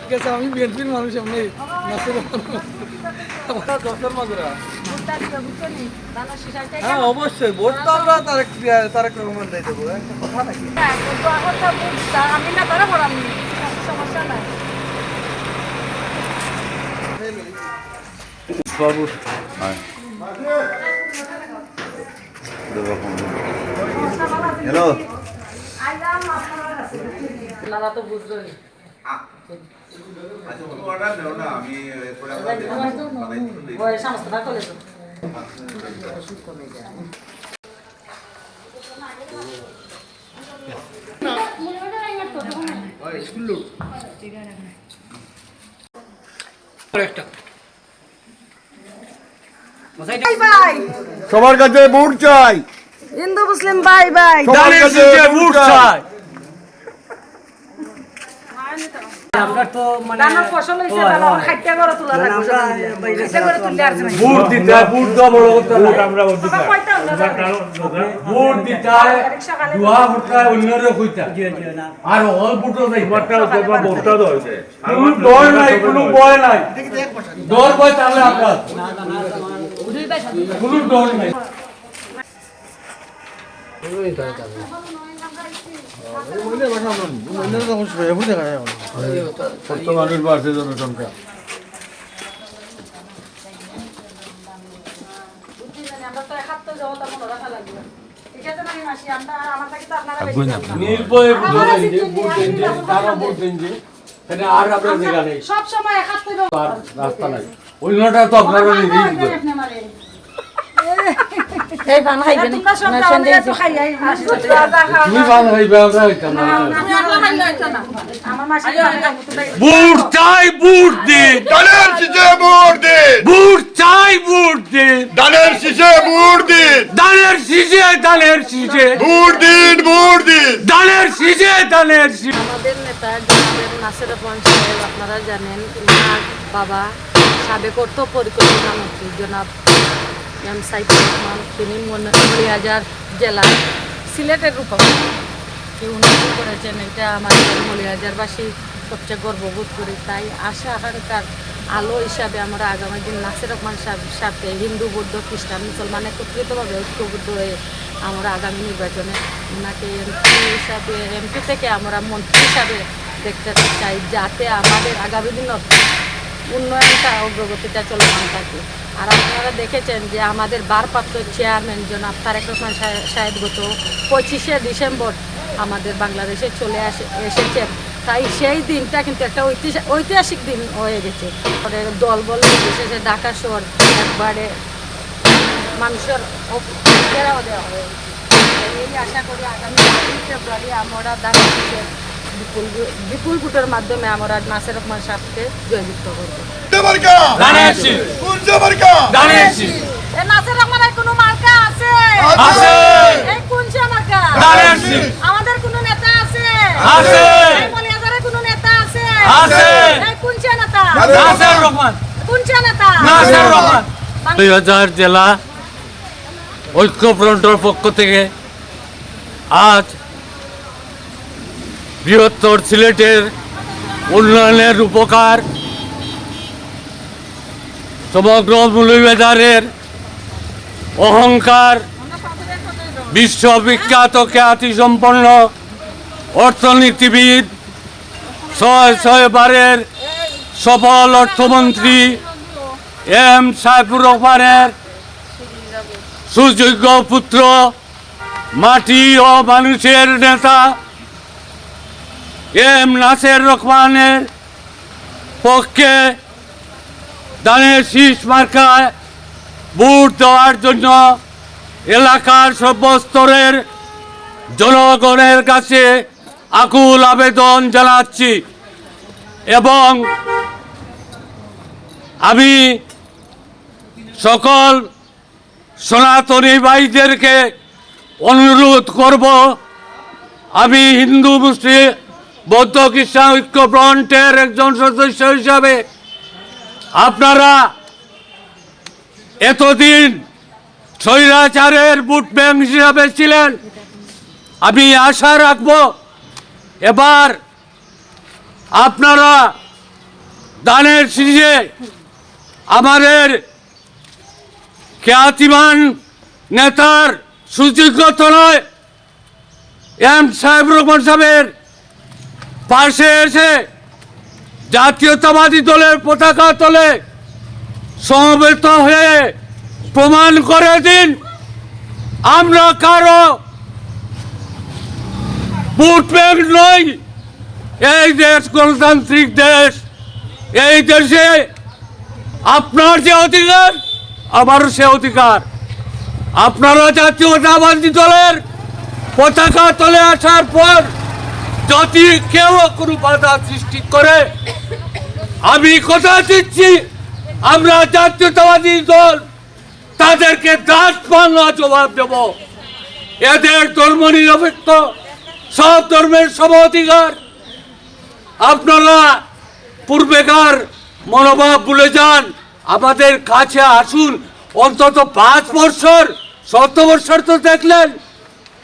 ঠিক আছে, আমি বিএনপির মানুষ, আমি নাসির হ্যাঁ অবশ্যই ভোট তো আমরা তারেক রহমান দিয়ে দেবো, একটা কথা নাকি? আমি না তারা বড় সমস্যা নাই। হ্যালো, আপনারা তো বুঝলেন সমস্যাটা করলে তো সবার কাছে ভোট চাই, হিন্দু মুসলিম ভাই ভাই সবার কাছে ভোট চাই। আপনার তো মানে ধানের ফসল হইছে ভালো খাইতে করে তোলা লাগবে খাইতে করে তুললে আর না ভোট দিতে হয়, ভোট দেওয়া বড় কথা না। আমরা বাবা কয়টা হলো ভোট দিতে হয়, দুয়া ভোটটা অন্যরে কইতা আর অল ভোটও যাই ভোটটা তোমার ভোটটা দইছে, কোনো ডর নাই, কোনো ভয় নাই। ডর ভয় তাহলে আপনার কোনো ডর নাই। কত মানুষ বাড়ছে জনসংখ্যা। আমরা তো এক হাত তো যাওয়া তখন ওরা লাগবে ঠিক আছে না মাসি আমরা আমার থেকে তো আপনারা বেশি নির্ভয়ে ভোট দেন যে তারা ভোট দেন যে এখানে আর আপনার জায়গা নেই, সব সময় এক হাত তো আর রাস্তা নাই। অন্যটা তো আপনারা নিজেই দিবেন। এই বান খাইবেন তোমরা সব দাও তো খাই আই মাসি তুমি ভালো হইবে, আমরা হইতাম না। আমি আল্লাহ মাইল হইতো না আমার মাসি ভোট চাই, ভোট দিন, ধানের শীষে ভোট দিন, ভোট চাই, ভোট দিন, ধানের শীষে ভোট দিন, ধানের শীষে, ধানের শীষে, ভোট দিন, ভোট দিন। ধানের শীষে, ধানের শীষে। আমাদের নেতা জনাব নাসির রহমান সাহেব আপনারা জানেন ওনার বাবা সাবেক অর্থ পরিকল্পনা মন্ত্রী জনাব এম সাইফুর রহমান, তিনি মৌলভীবাজার জেলার সিলেটের রূপকার উন্নতি করেছেন। এটা আমাদের মৌলভীবাজারবাসী সবচেয়ে গর্ববোধ করি। তাই আশা আকাঙ্ক্ষার আলো হিসাবে আমরা আগামী দিন নাসির রহমান সাথে হিন্দু বৌদ্ধ খ্রিস্টান মুসলমান একত্রিতভাবে ঐক্যবদ্ধ হয়ে আমরা আগামী নির্বাচনে ওনাকে এমপি থেকে আমরা মন্ত্রী হিসাবে দেখতে চাই, যাতে আমাদের আগামী দিন উন্নয়নটা অগ্রগতিটা চলমান থাকে। আর আপনারা দেখেছেন যে আমাদের ভারপ্রাপ্ত চেয়ারম্যান জনাব তারেক রহমান সাহেব গত 25শে ডিসেম্বর আমাদের বাংলাদেশে চলে এসেছেন। তাই সেই দিনটা কিন্তু একটা ঐতিহাসিক দিন হয়ে গেছে। দল বল বিশেষে ঢাকা শহর একবারে মানুষের ঘেরাও দেওয়া হয়েছে। এই আশা করি আগামী ২ ফেব্রুয়ারি আমরা ধানের বিপুল ভোটের মাধ্যমে আমরা নাসির রহমান সাহেবকে জয়যুক্ত করবো। নাসির রহমানের কোনো মার্কা আছে? এই কোনটা মার্কা? আমাদের কোনো নেতা আছে? এই মৌলভীবাজারের কোনো নেতা আছে? এই কোনটা নেতা? নাসির রহমান, কোনটা নেতা? নাসির রহমান। মৌলভীবাজার জেলা ঐক্যফ্রন্টের পক্ষ থেকে আজ বৃহত্তর সিলেটের উন্নয়নের উপকার সমগ্র মৌলভীবাজারের অহংকার, বিশ্ববিখ্যাত খ্যাতিসম্পন্ন অর্থনীতিবিদ, ৬ বারের সফল অর্থমন্ত্রী এম সাইফুর রহমানের সুযোগ্য পুত্র, মাটি ও মানুষের নেতা এম নাসির রহমানের পক্ষে ধানের শীষ মার্কায় ভোট দেওয়ার জন্য এলাকার সর্বস্তরের জনগণের কাছে আকুল আবেদন জানাচ্ছি এবং আমি সকল সনাতনী ভাইদেরকে অনুরোধ করব, আমি হিন্দু মুসলিম বৌদ্ধ খ্রিস্টান ঐক্য ফ্রন্টের একজন সদস্য হিসাবে আপনারা এতদিন স্বৈরাচারের ভোট ব্যাংক হিসাবে ছিলেন, আমি আশা রাখব এবার আপনারা দানের শীর্ষে আমাদের খ্যাতিমান নেতার সুযোগ্যত নয় এম সাহেব রহমান সাহেবের পাশে এসে জাতীয়তাবাদী দলের পতাকা তলে সমবেত হয়ে প্রমাণ করে দিন আমরা কারো ভোট ব্যাংক নই। এই দেশ গণতান্ত্রিক দেশ। এই দেশে আপনার যে অধিকার আমারও সে অধিকার। আপনারা জাতীয়তাবাদী দলের পতাকা তলে আসার পর যদি কেউ কোনো বাধা সৃষ্টি করে আমি কথা দিচ্ছি আমরা জাতীয়তাবাদী দল তাদেরকে দাঁত ভাঙা জবাব দেব। এদের ধর্ম নিরপেক্ষ, সব ধর্মের সম অধিকার। আপনারা পূর্বেকার মনোভাব ভুলে যান, আমাদের কাছে আসুন। অন্তত 5 বছর 7 বছর তো দেখলেন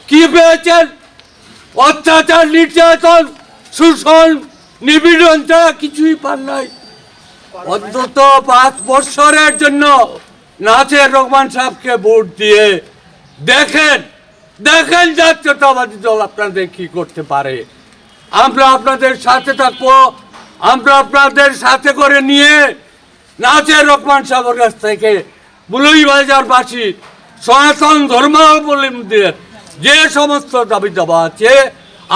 কি পেয়েছেন? অত্যাচার, নির্যাতন, শোষণ, নিপীড়ন ছাড়া কিছুই পান নাই। অন্তত 5 বছরের জন্য নাসির রহমান সাহেবকে ভোট দিয়ে দেখেন দেখেন জাতীয়তাবাদী দল আপনাদের কি করতে পারে। আমরা আপনাদের সাথে থাকবো। আমরা আপনাদের সাথে করে নিয়ে নাসির রহমান সাহেবের কাছ থেকে মৌলভীবাজারবাসী সনাতন ধর্মাবলম্বীদের যে সমস্ত দাবি দাবা আছে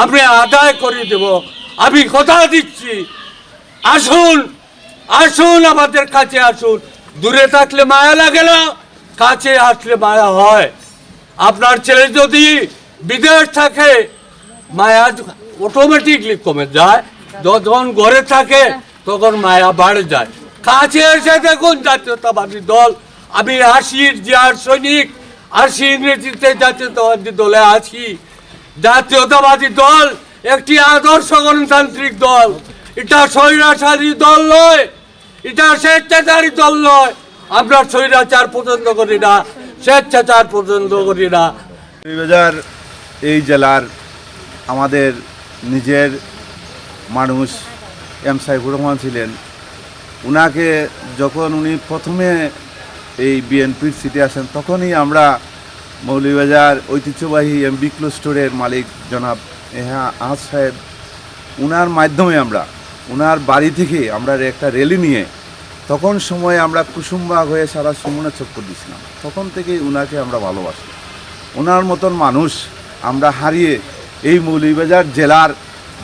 আমি আদায় করে দেব। আমি কথা দিচ্ছি, আসুন আসুন আমাদের কাছে আসুন। দূরে থাকলে মায়া লাগে না, কাছে আসলে মায়া হয়। আপনার ছেলে যদি বিদেশ থাকে মায়া অটোমেটিকলি কমে যায়, যখন ঘরে থাকে তখন মায়া বাড়ে যায়। কাছে এসে দেখুন জাতীয়তাবাদী দল। আমি 80 জিয়ার সৈনিক, 80 ইংরেজিতে জাতীয়তাবাদী দলে আছি। জাতীয়তাবাদী দল একটি আদর্শ গণতান্ত্রিক দল। এটা স্বৈরাচারী দল নয়, এটা স্বেচ্ছাচারী দল নয়। আমরা স্বৈরাচার পছন্দ করি না, স্বেচ্ছাচার পছন্দ করি না। মৌলভীবাজার এই জেলার আমাদের নিজের মানুষ এম সাইফুর রহমান ছিলেন। উনাকে যখন উনি প্রথমে এই বিএনপির সিটে আসেন তখনই আমরা মৌলভীবাজার ঐতিহ্যবাহী এমবি ক্লোথ স্টোরের মালিক জনাব আহাদ সাহেব, উনার মাধ্যমে আমরা উনার বাড়ি থেকে আমরা একটা র্যালি নিয়ে তখন সময়ে আমরা কুসুমবাগ হয়ে সারা সুমনা চক্কর দিয়েছিলাম। তখন থেকেই উনাকে আমরা ভালোবাসি। ওনার মতন মানুষ আমরা হারিয়ে এই মৌলভীবাজার জেলার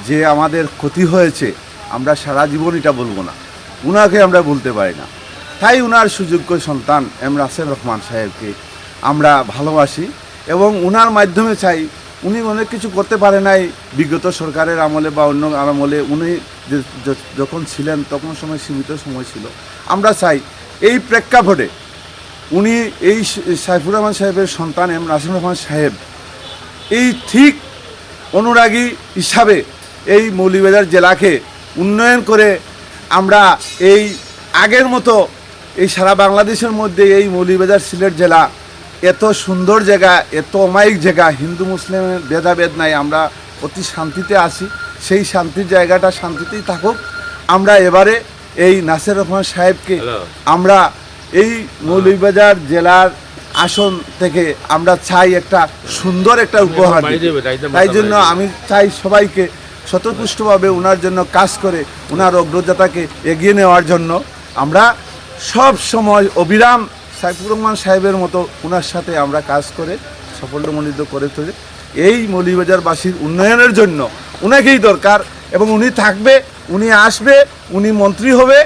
যে আমাদের ক্ষতি হয়েছে আমরা সারা জীবন এটা বলবো না, উনাকে আমরা বলতে পারি না। তাই উনার সুযোগ্য সন্তান এম নাসির রহমান সাহেবকে আমরা ভালোবাসি এবং উনার মাধ্যমে চাই। উনি অনেক কিছু করতে পারে নাই বিগত সরকারের আমলে বা অন্য আমলে। উনি যখন ছিলেন তখন সময় সীমিত সময় ছিল। আমরা চাই এই প্রেক্ষাপটে উনি এই সাইফুর রহমান সাহেবের সন্তান এম নাসির রহমান সাহেব এই ঠিক অনুরাগী হিসাবে এই মৌলভীবাজার জেলাকে উন্নয়ন করে আমরা এই আগের মতো এই সারা বাংলাদেশের মধ্যে এই মৌলভীবাজার সিলেট জেলা এত সুন্দর জায়গা, এত অমায়িক জায়গা, হিন্দু মুসলিমের ভেদাভেদ নাই, আমরা অতি শান্তিতে আছি। সেই শান্তির জায়গাটা শান্তিতেই থাকুক। আমরা এবারে এই নাসির রহমান সাহেবকে আমরা এই মৌলভীবাজার জেলার আসন থেকে আমরা চাই একটা সুন্দর একটা উপহার দিতে। তাই জন্য আমি চাই সবাইকে স্বতঃস্ফূর্তভাবে ওনার জন্য কাজ করে ওনার অগ্রযাত্রাকে এগিয়ে নেওয়ার জন্য আমরা সব সময় অবিরাম সাইফুর রহমান সাহেবের মতো ওনার সাথে আমরা কাজ করে সাফল্যমণ্ডিত করে তুলে এই মৌলভীবাজারবাসীর উন্নয়নের জন্য ওনাকেই দরকার এবং উনি থাকবে, উনি আসবে, উনি মন্ত্রী হবে।